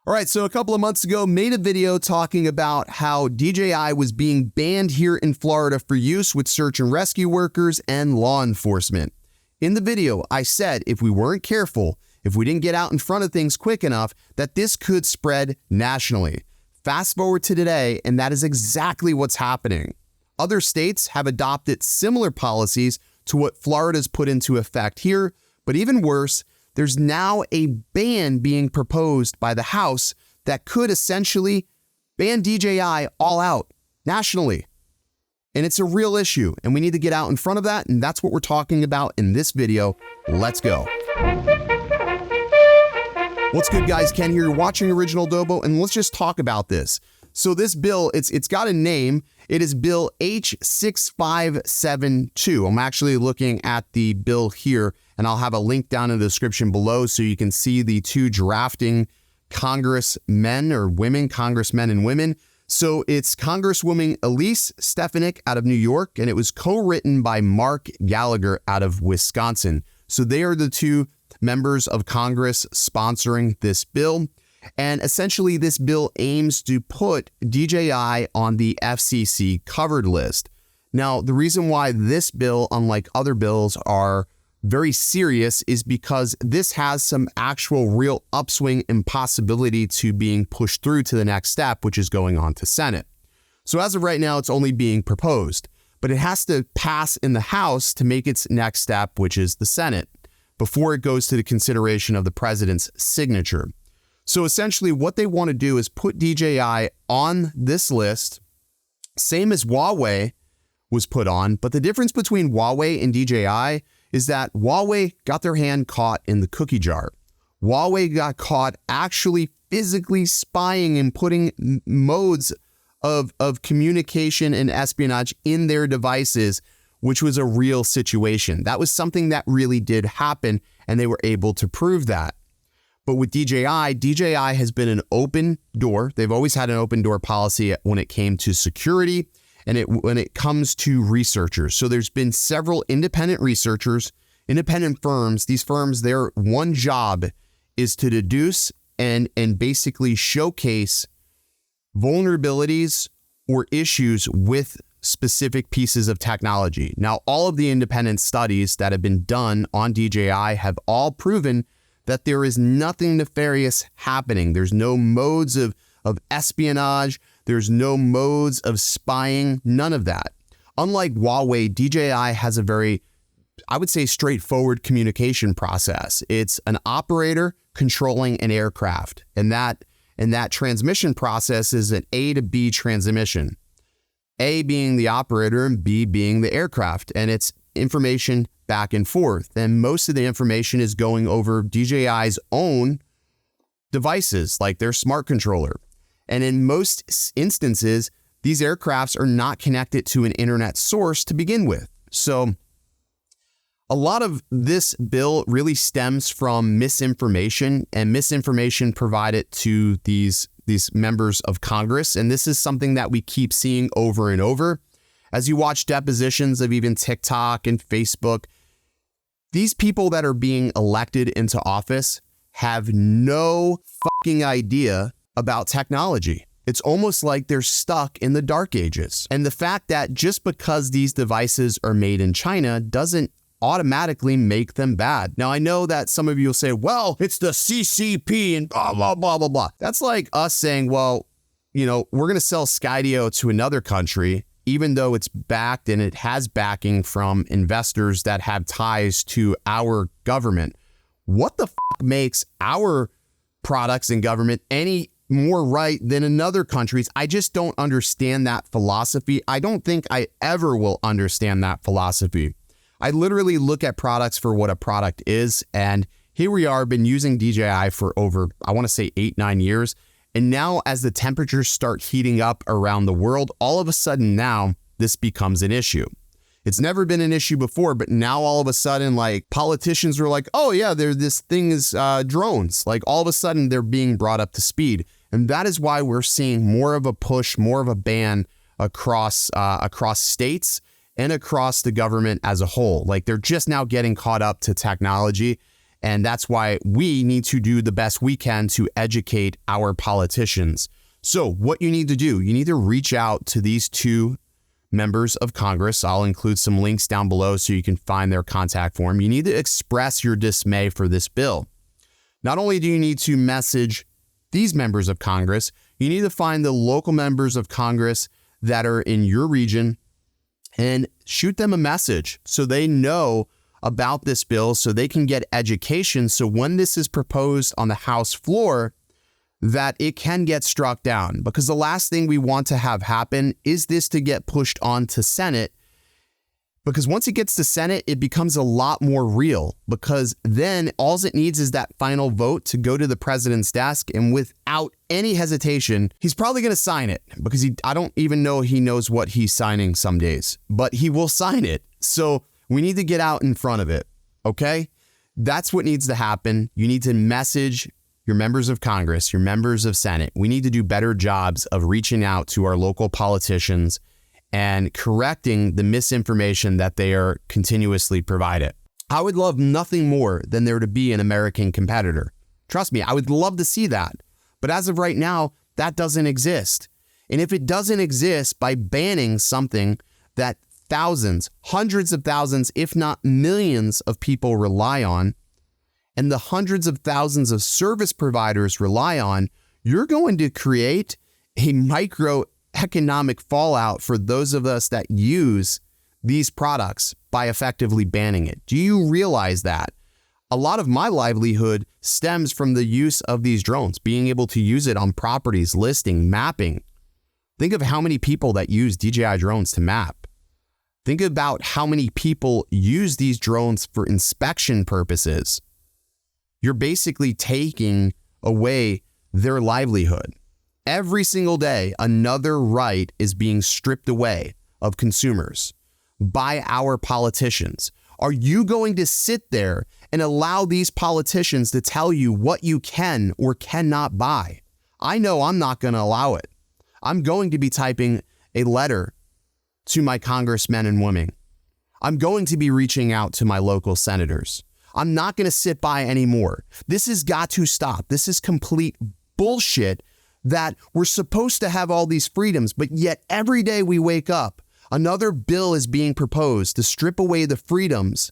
All right, so a couple of months ago, made a video talking about how DJI was being banned here in Florida for use with search and rescue workers and law enforcement. In the video, I said if we weren't careful, if we didn't get out in front of things quick enough, that this could spread nationally. Fast forward to today, and that is exactly what's happening. Other states have adopted similar policies to what Florida's put into effect here, but even worse, there's now a ban being proposed by the House that could essentially ban DJI all out nationally. And it's a real issue, and we need to get out in front of that, and that's what we're talking about in this video. Let's go. What's good, guys? Ken here. You're watching OriginaldoBo, and let's just talk about this. So this bill, it's got a name. It is Bill H6572. I'm actually looking at the bill here, and I'll have a link down in the description below so you can see the two drafting congressmen or women, congressmen and women. So it's Congresswoman Elise Stefanik out of New York, and it was co-written by Mark Gallagher out of Wisconsin. So they are the two members of Congress sponsoring this bill. And essentially, this bill aims to put DJI on the FCC covered list. Now, the reason why this bill, unlike other bills, are very serious is because this has some actual real upswing and possibility to being pushed through to the next step, which is going on to Senate. So as of right now, it's only being proposed, but it has to pass in the House to make its next step, which is the Senate, before it goes to the consideration of the president's signature. So essentially what they want to do is put DJI on this list, same as Huawei was put on. But the difference between Huawei and DJI is that Huawei got their hand caught in the cookie jar. Huawei got caught actually physically spying and putting modes of communication and espionage in their devices, which was a real situation. That was something that really did happen, and they were able to prove that. But with DJI has been an open door. They've always had an open door policy when it came to security and when it comes to researchers. So there's been several independent researchers, independent firms. These firms, their one job is to deduce and basically showcase vulnerabilities or issues with specific pieces of technology. Now, all of the independent studies that have been done on DJI have all proven that there is nothing nefarious happening. There's no modes of espionage. There's no modes of spying, none of that. Unlike Huawei, DJI has a very, I would say, straightforward communication process. It's an operator controlling an aircraft, and that transmission process is an A to B transmission. A being the operator and B being the aircraft, and it's information back and forth. And most of the information is going over DJI's own devices, like their smart controller. And in most instances, these aircrafts are not connected to an internet source to begin with. So a lot of this bill really stems from misinformation and misinformation provided to these members of Congress. And this is something that we keep seeing over and over. As you watch depositions of even TikTok and Facebook, these people that are being elected into office have no fucking idea about technology. It's almost like they're stuck in the dark ages. And the fact that just because these devices are made in China doesn't automatically make them bad. Now, I know that some of you will say, well, it's the CCP and blah, blah, blah, blah, blah. That's like us saying, well, we're going to sell Skydio to another country, even though it's backed and it has backing from investors that have ties to our government. What the fuck makes our products and government any more right than another country's? I just don't understand that philosophy. I don't think I ever will understand that philosophy. I literally look at products for what a product is. And here we are, been using DJI for over, I want to say 8-9 years. And now as the temperatures start heating up around the world, all of a sudden now this becomes an issue. It's never been an issue before, but now all of a sudden, like, politicians are like, oh yeah, this thing is drones. Like, all of a sudden they're being brought up to speed. And that is why we're seeing more of a push, more of a ban across states and across the government as a whole. Like, they're just now getting caught up to technology. And that's why we need to do the best we can to educate our politicians. So what you need to do, you need to reach out to these two members of Congress. I'll include some links down below so you can find their contact form. You need to express your dismay for this bill. Not only do you need to message these members of Congress, you need to find the local members of Congress that are in your region and shoot them a message so they know about this bill, so they can get education. So when this is proposed on the House floor, that it can get struck down, because the last thing we want to have happen is this to get pushed on to Senate, because once it gets to Senate, it becomes a lot more real, because then all it needs is that final vote to go to the president's desk, and without any hesitation, he's probably going to sign it, because I don't even know he knows what he's signing some days, but he will sign it. So we need to get out in front of it, okay? That's what needs to happen. You need to message your members of Congress, your members of Senate. We need to do better jobs of reaching out to our local politicians and correcting the misinformation that they are continuously provided. I would love nothing more than there to be an American competitor. Trust me, I would love to see that. But as of right now, that doesn't exist. And if it doesn't exist, by banning something that thousands, hundreds of thousands, if not millions of people rely on, and the hundreds of thousands of service providers rely on, you're going to create a microeconomic fallout for those of us that use these products by effectively banning it. Do you realize that? A lot of my livelihood stems from the use of these drones, being able to use it on properties, listing, mapping. Think of how many people that use DJI drones to map. Think about how many people use these drones for inspection purposes. You're basically taking away their livelihood. Every single day, another right is being stripped away of consumers by our politicians. Are you going to sit there and allow these politicians to tell you what you can or cannot buy? I know I'm not going to allow it. I'm going to be typing a letter to my congressmen and women. I'm going to be reaching out to my local senators. I'm not going to sit by anymore. This has got to stop. This is complete bullshit that we're supposed to have all these freedoms, but yet every day we wake up, another bill is being proposed to strip away the freedoms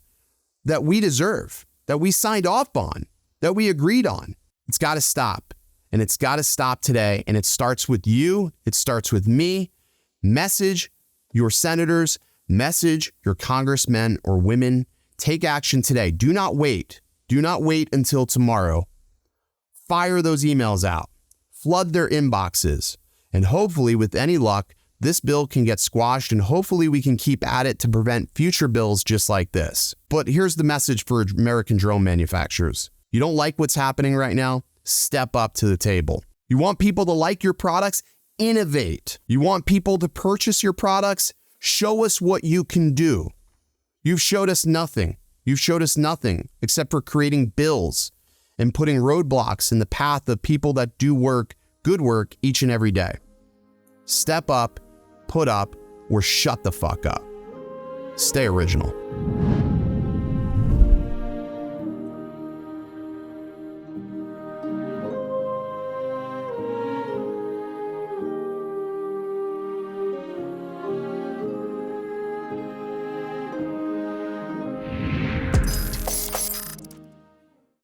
that we deserve, that we signed off on, that we agreed on. It's got to stop, and it's got to stop today, and it starts with you. It starts with me. Message your senators, message your congressmen or women. Take action today. Do not wait. Do not wait until tomorrow. Fire those emails out. Flood their inboxes. And hopefully, with any luck, this bill can get squashed, and hopefully we can keep at it to prevent future bills just like this. But here's the message for American drone manufacturers. You don't like what's happening right now? Step up to the table. You want people to like your products? Innovate. You want people to purchase your products? Show us what you can do. You've showed us nothing. You've showed us nothing except for creating bills and putting roadblocks in the path of people that do work, good work each and every day. Step up, put up, or shut the fuck up. Stay original.